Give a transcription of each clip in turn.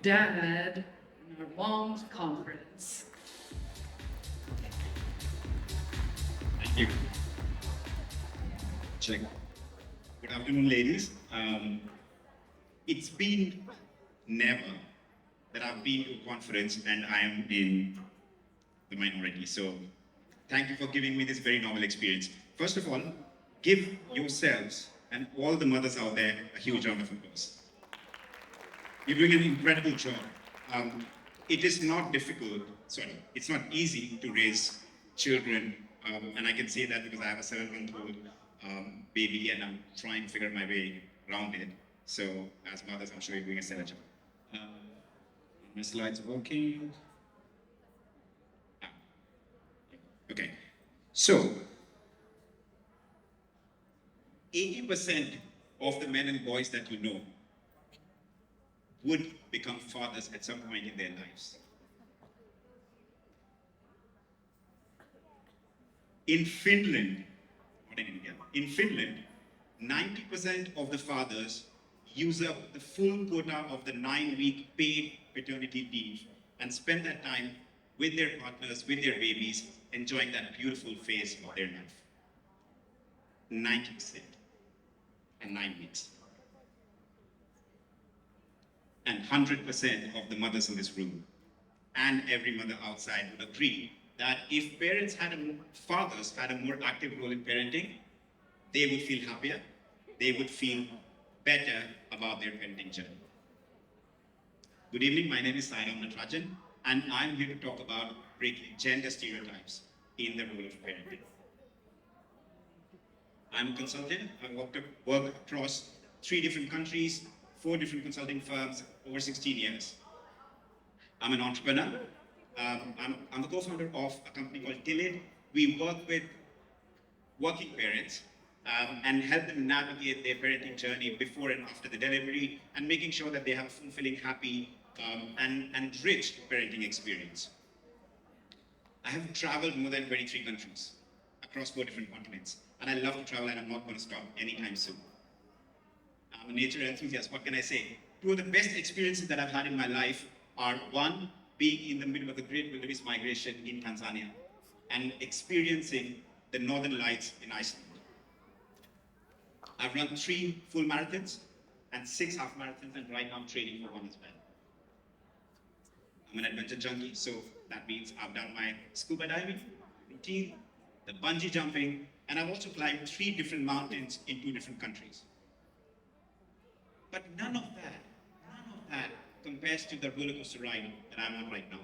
dad in our mom's conference. Thank you. Check. Good afternoon, ladies. It's been never that I've been to a conference and I am in the minority. So thank you for giving me this very novel experience. First of all, give yourselves and all the mothers out there a huge round of applause. You're doing an incredible job. It is not it's not easy to raise children. And I can say that because I have a 7-month-old baby and I'm trying to figure my way around it. So as mothers, I'm sure you're doing a stellar job. My slides working. Okay, so 80% of the men and boys that you know would become fathers at some point in their lives. In Finland, not in India, in Finland, 90% of the fathers use up the full quota of the 9-week paid paternity leave and spend that time with their partners, with their babies, enjoying that beautiful phase of their life. 90% and 9 weeks. And 100% of the mothers in this room and every mother outside would agree that if fathers had a more active role in parenting, they would feel happier, they would feel better about their parenting journey. Good evening, my name is Sairam Natarajan, and I'm here to talk about breaking gender stereotypes in the role of parenting. I'm a consultant. I work across 3 different countries, 4 different consulting firms, over 16 years. I'm an entrepreneur. I'm the co-founder of a company called Tilid. We work with working parents and help them navigate their parenting journey before and after the delivery and making sure that they have a fulfilling, happy, and rich parenting experience. I have traveled more than 23 countries across 4 different continents. And I love to travel and I'm not going to stop anytime soon. I'm a nature enthusiast, what can I say? 2 of the best experiences that I've had in my life are 1, being in the middle of the Great Wilderness Migration in Tanzania and experiencing the Northern Lights in Iceland. I've run 3 full marathons and 6 half marathons, and right now I'm training for 1 as well. I'm an adventure junkie, so that means I've done my scuba diving routine, the bungee jumping, and I've also climbed 3 different mountains in 2 different countries. But none of that compares to the roller coaster ride that I'm on right now.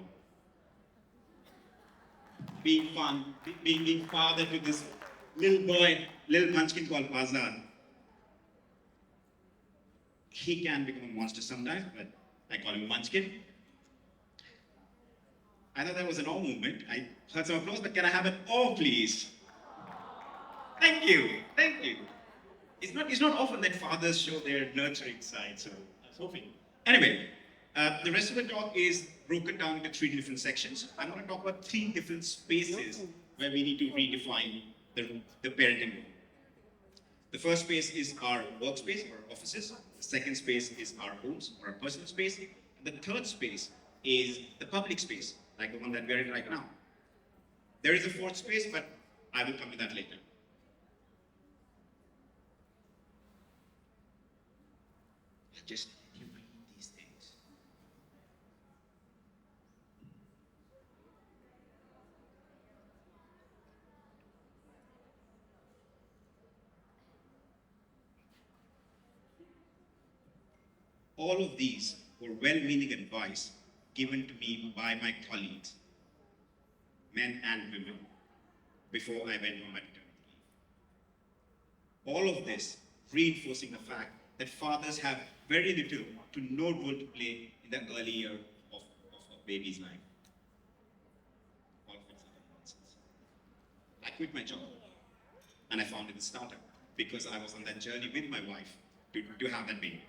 Being fun, being father to this little boy, little munchkin called Azad. He can become a monster sometimes, but I call him Munchkin. I thought that was an awe movement. I heard some applause, but can I have an awe, please? Thank you. It's not often that fathers show their nurturing side, so I was hoping. Anyway, the rest of the talk is broken down into 3 different sections. I'm going to talk about 3 different spaces where we need to redefine the parenting role. The first space is our workspace, our offices. The second space is our homes, or our personal space. And the third space is the public space, like the one that we're in right now. There is a 4th space, but I will come to that later. Just you read these things. All of these were well-meaning advice given to me by my colleagues, men and women, before I went on my maternity leave. All of this reinforcing the fact that fathers have very little to no role to play in the early year of a baby's life. All of it's nonsense. I quit my job and I founded a startup because I was on that journey with my wife to have that baby.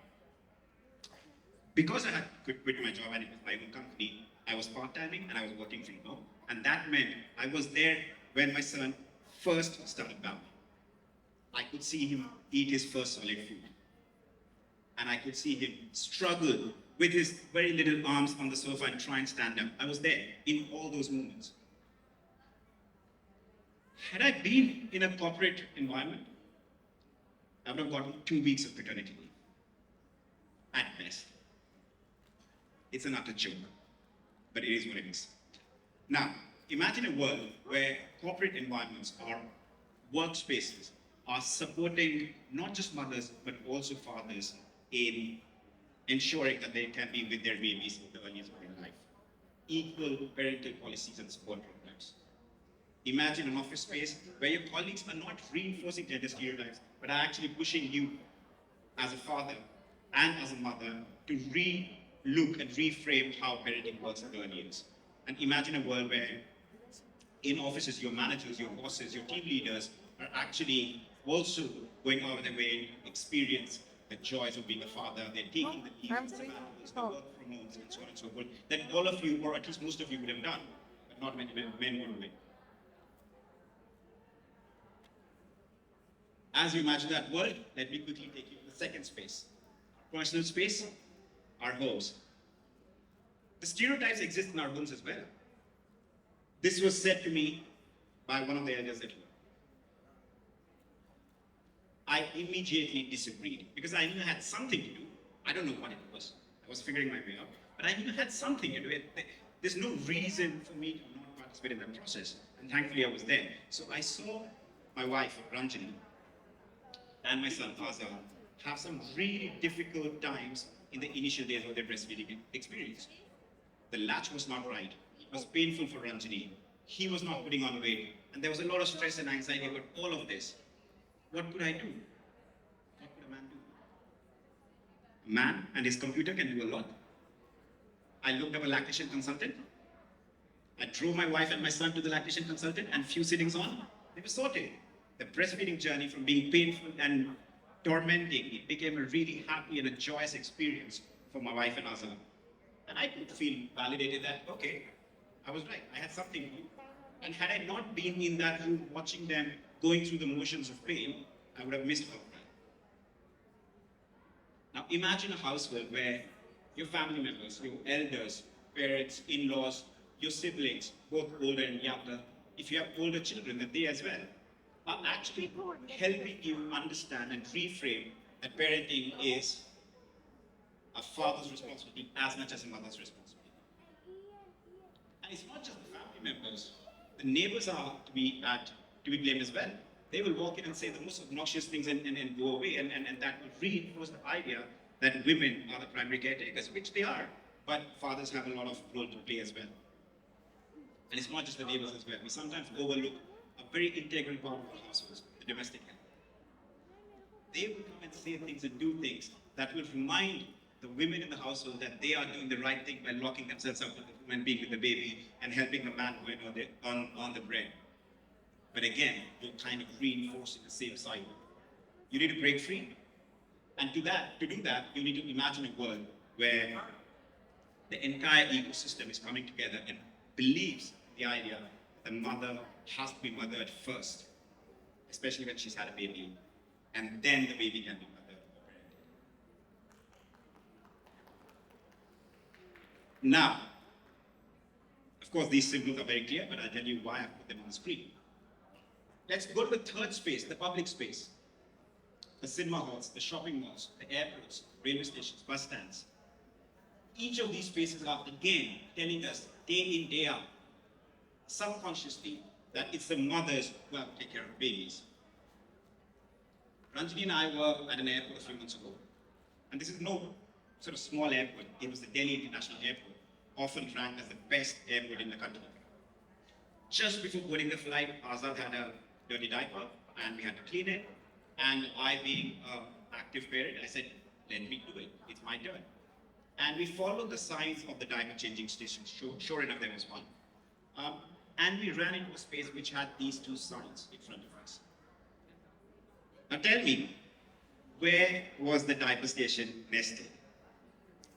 Because I had quit my job and it was my own company, I was part-timing and I was working from home. And that meant I was there when my son first started babbling. I could see him eat his first solid food. And I could see him struggle with his very little arms on the sofa and try and stand up. I was there in all those moments. Had I been in a corporate environment, I would have gotten 2 weeks of paternity leave. At best. It's an utter joke, but it is what it is. Now, imagine a world where corporate environments or workspaces are supporting not just mothers, but also fathers in ensuring that they can be with their babies in the early years of their life. Equal parental policies and support programs. Imagine an office space where your colleagues are not reinforcing gender stereotypes, but are actually pushing you as a father and as a mother to re-look and reframe how parenting works in the early years. And imagine a world where in offices, your managers, your bosses, your team leaders are actually also going out of their way to experience the joys of being a father. They're taking the leave, the sabbaticals, the work from homes, and so on and so forth, that all of you, or at least most of you, would have done, but not many men would have. As you imagine that world, let me quickly take you to the second space. Our personal space, our homes. The stereotypes exist in our homes as well. This was said to me by one of the elders at home. I immediately disagreed because I knew I had something to do. I don't know what it was. I was figuring my way out, but I knew I had something to do. There's no reason for me to not participate in that process. And thankfully I was there. So I saw my wife, Ranjani, and my son, Azar, have some really difficult times in the initial days of their breastfeeding experience. The latch was not right. It was painful for Ranjani. He was not putting on weight. And there was a lot of stress and anxiety about all of this. What could I do? What could a man do? A man and his computer can do a lot. I looked up a lactation consultant. I drove my wife and my son to the lactation consultant, and few sittings on, they were sorted. The breastfeeding journey from being painful and tormenting, it became a really happy and a joyous experience for my wife and Azar. And I could feel validated that, okay, I was right, I had something to do. And had I not been in that room watching them going through the motions of pain, I would have missed out. Now imagine a household where your family members, your elders, parents, in-laws, your siblings, both older and younger, if you have older children, that they as well, are actually helping you understand and reframe that parenting is a father's responsibility as much as a mother's responsibility. And it's not just the family members. The neighbors are to be blamed as well. They will walk in and say the most obnoxious things and go away, and that will reinforce the idea that women are the primary caretakers, which they are. But fathers have a lot of role to play as well. And it's not just the neighbors as well. We sometimes overlook a very integral part of our households, the domestic help. They will come and say things and do things that will remind the women in the household that they are doing the right thing by locking themselves up with the woman being with the baby and helping the man go in on the bread. But again, you're kind of reinforcing the same cycle. You need to break free. And to do that, you need to imagine a world where the entire ecosystem is coming together and believes the idea that the mother has to be mothered first, especially when she's had a baby, and then the baby can be mothered or parented. Now, of course, these symbols are very clear, but I'll tell you why I put them on the screen. Let's go to the third space, the public space. The cinema halls, the shopping malls, the airports, railway stations, bus stands. Each of these spaces are, again, telling us day in, day out, subconsciously, that it's the mothers who have to take care of babies. Ranjini and I were at an airport a few months ago. And this is no sort of small airport. It was the Delhi International Airport, often ranked as the best airport in the country. Just before boarding the flight, Azad had a dirty diaper, and we had to clean it. And I, being an active parent, I said, let me do it. It's my turn. And we followed the signs of the diaper changing station. Sure enough, there was one. And we ran into a space which had these two signs in front of us. Now tell me, where was the diaper station nested?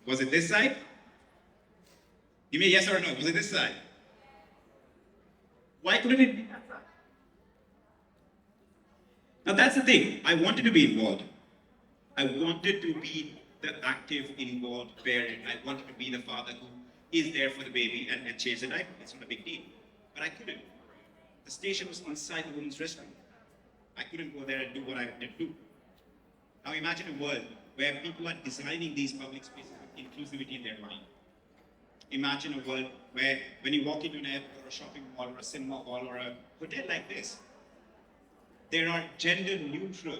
Was it this side? Give me a yes or a no. Was it this side? Why couldn't it be that side? Now that's the thing. I wanted to be involved. I wanted to be the active, involved parent. I wanted to be the father who is there for the baby and change the diaper. It's not a big deal. But I couldn't. The station was inside the women's restroom. I couldn't go there and do what I wanted to do. Now imagine a world where people are designing these public spaces with inclusivity in their mind. Imagine a world where when you walk into an airport or a shopping mall or a cinema hall or a hotel like this, there are gender-neutral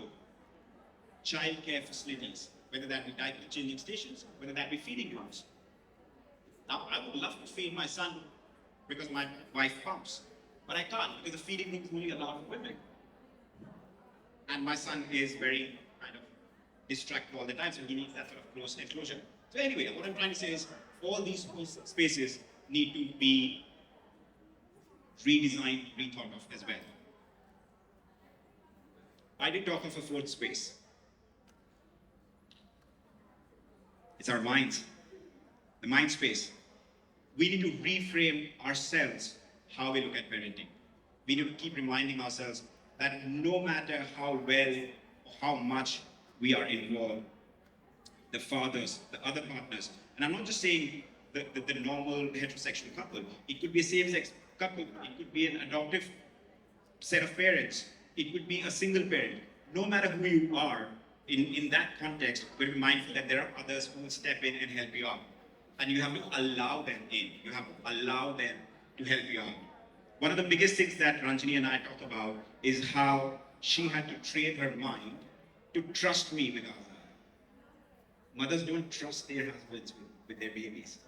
childcare facilities, whether that be diaper changing stations, whether that be feeding rooms. Now, I would love to feed my son because my wife pumps, but I can't because the feeding room is only allowed for women. And my son is very kind of distracted all the time, so he needs that sort of close enclosure. So anyway, what I'm trying to say is all these spaces need to be redesigned, rethought of as well. I did talk of a fourth space. It's our minds, the mind space. We need to reframe ourselves how we look at parenting. We need to keep reminding ourselves that no matter how well or how much we are involved, the fathers, the other partners, and I'm not just saying the normal heterosexual couple, it could be a same-sex couple, it could be an adoptive set of parents, it could be a single parent. No matter who you are, in that context, we'll be mindful that there are others who will step in and help you out. And you have to allow them in. You have to allow them to help you out. One of the biggest things that Ranjini and I talk about is how she had to train her mind to trust me with us. Mothers don't trust their husbands with their babies.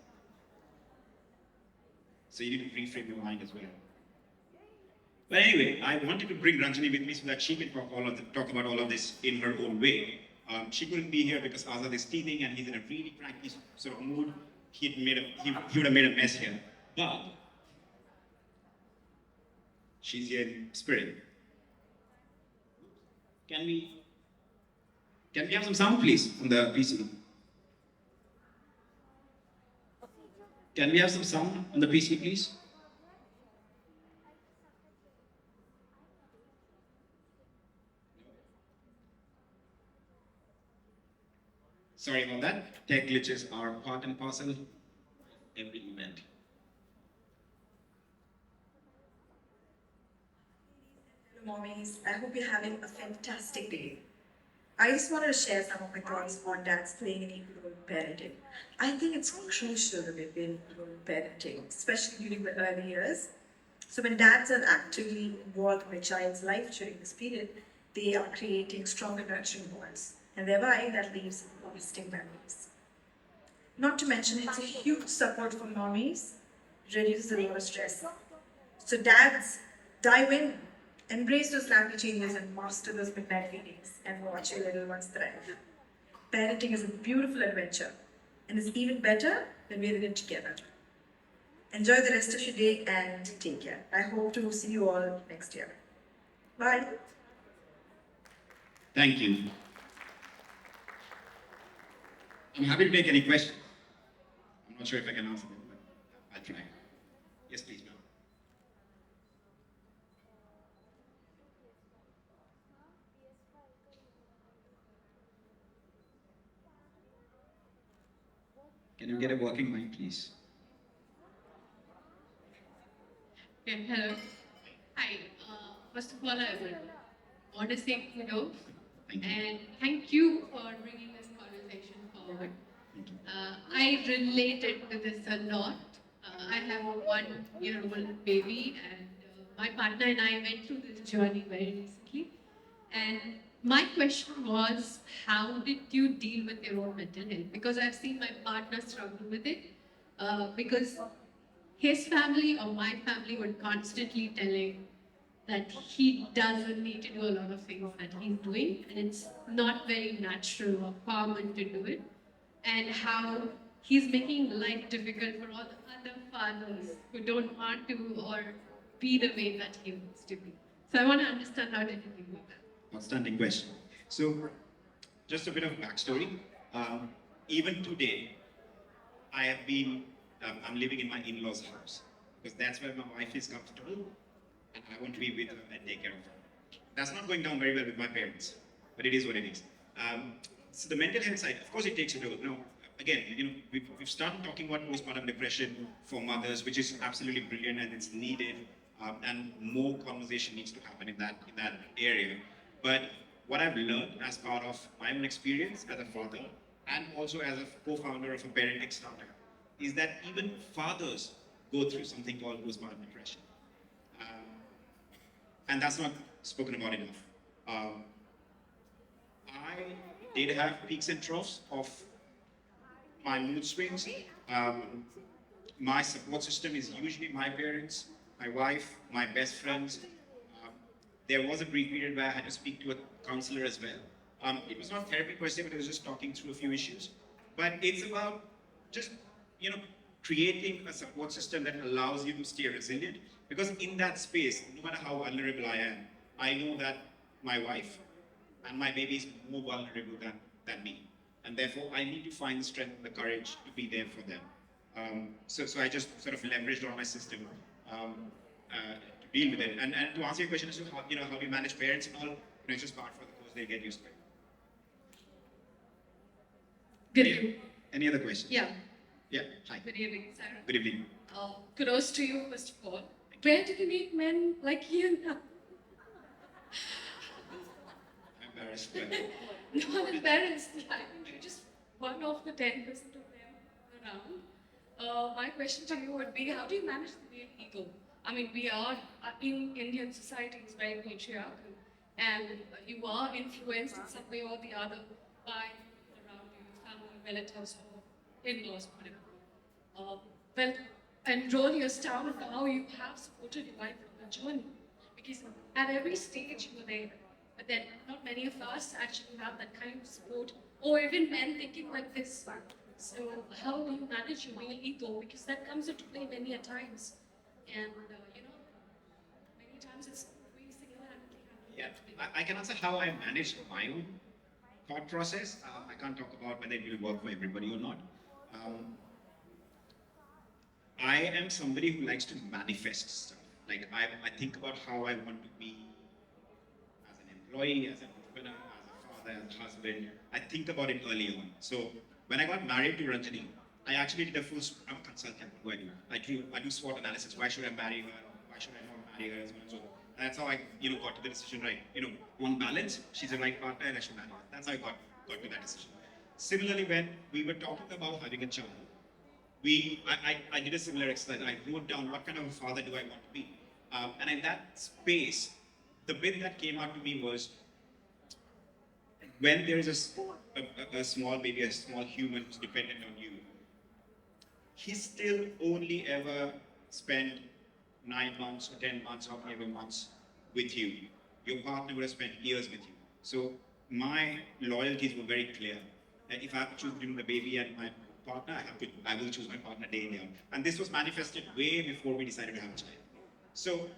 So you need to reframe your mind as well. But anyway, I wanted to bring Ranjini with me so that she can talk about all of this in her own way. She couldn't be here because Azad is teething and he's in a really cranky sort of mood. He would have made a mess here. But she's here in spirit. Can we have some sound, please, on the PC? Can we have some sound on the PC, please? Sorry about that. Tech glitches are part and parcel of every event. Hello, mommies. I hope you're having a fantastic day. I just wanted to share some of my thoughts on dads playing an equal role in parenting. I think it's crucial to be in role in parenting, especially during the early years. So when dads are actively involved in a child's life during this period, they are creating stronger nurturing bonds, and thereby that leaves lasting memories. Not to mention, it's a huge support for mommies, reduces a lot of stress. So dads, dive in, embrace those language changes and master those midnight feedings and watch your little ones thrive. Parenting is a beautiful adventure and is even better when we're in it together. Enjoy the rest of your day and take care. I hope to see you all next year. Bye. Thank you. I'm happy to take any questions. I'm not sure if I can answer them, but I'll try. Yes, please, ma'am. Can you get a working mic, please? Okay, hello. Hi. First of all, I would want to say kudos Thank you. and thank you for bringing this conversation forward. Thank you. I related to this a lot. I have a 1-year-old baby, and my partner and I went through this journey very recently. And my question was, how did you deal with your own mental health? Because I've seen my partner struggle with it. Because his family or my family would constantly tell him that he doesn't need to do a lot of things that he's doing, and it's not very natural or common to do it. And how he's making life difficult for all the other fathers who don't want to or be the way that he wants to be. So I want to understand how did you deal with that? Outstanding question. So, just a bit of backstory. Even today, I'm living in my in-laws' house because that's where my wife is comfortable and I want to be with her and take care of her. That's not going down very well with my parents, but it is what it is. So the mental health side, of course, it takes a toll. Now, again, we've started talking about postpartum depression for mothers, which is absolutely brilliant and it's needed, and more conversation needs to happen in that area. But what I've learned as part of my own experience as a father and also as a co-founder of a parenting startup is that even fathers go through something called postpartum depression, and that's not spoken about enough. I did have peaks and troughs of my mood swings. My support system is usually my parents, my wife, my best friends. There was a brief period where I had to speak to a counselor as well. It was not therapy per se, but it was just talking through a few issues. But it's about just, creating a support system that allows you to stay resilient. Because in that space, no matter how vulnerable I am, I know that my wife and my baby is more vulnerable than me. And therefore, I need to find the strength and the courage to be there for them. So I just sort of leveraged on my system to deal with it. And to answer your question as to how do you manage parents and all, it's just part for the course, they get used to it. Good evening. Any other questions? Yeah. Yeah, hi. Good evening, Sairam. Good evening. Kudos to you, first of all. Where did you meet men like you now? I'm embarrassed. But No, I'm embarrassed. I think you're just one of the 10% of them around. My question to you would be, how do you manage the male ego? I mean, we are, in Indian society, is very patriarchal, and you are influenced in some way or the other by people around you, family, relatives, or in-laws, whatever. Well, and really astounded how you have supported your wife on the journey, because at every stage you were there, but then not many of us actually have that kind of support, or even men thinking like this. So how do you manage your male ego? Because that comes into play many a times, and many times it's we single-handedly have to yeah, I can answer how I manage my own thought process. I can't talk about whether it will work for everybody or not. I am somebody who likes to manifest stuff. Like I think about how I want to be as an employee, as an entrepreneur, as a father, as a husband. I think about it early on. So when I got married to Ranjani, I actually did a full. I'm a consultant. What do I do? I do SWOT analysis. Why should I marry her? Why should I not marry her? So on and so on. And that's how I got to the decision right. On balance, she's the right partner and I should marry her. That's how I got to that decision. Similarly, when we were talking about having a child, I did a similar exercise. I wrote down what kind of a father do I want to be. And in that space, the bit that came out to me was when there is a small baby, a small human who's dependent on you, he still only ever spent 9 months or 10 months or whatever months with you. Your partner would have spent years with you. So my loyalties were very clear. That if I have to choose between the baby and my partner, I will choose my partner day in, day out. And this was manifested way before we decided to have a child. So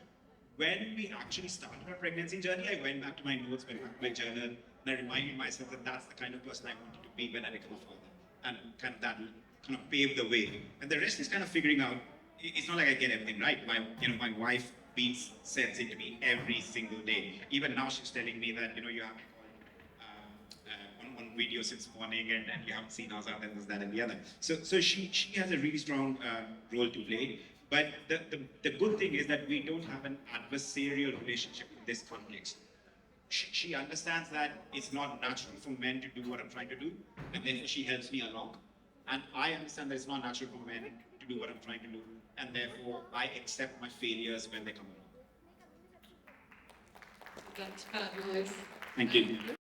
when we actually started our pregnancy journey, I went back to my notes, went back to my journal, and I reminded myself that that's the kind of person I wanted to be when I become a father. And that will kind of pave the way. And the rest is kind of figuring out. It's not like I get everything right. My wife beats sense into me every single day. Even now she's telling me that, you have on video since morning and you haven't seen us out and this, that and the other. So she has a really strong role to play. But the good thing is that we don't have an adversarial relationship in this context. She understands that it's not natural for men to do what I'm trying to do, and therefore she helps me along. And I understand that it's not natural for men to do what I'm trying to do, and therefore I accept my failures when they come along. That's fabulous. Thank you.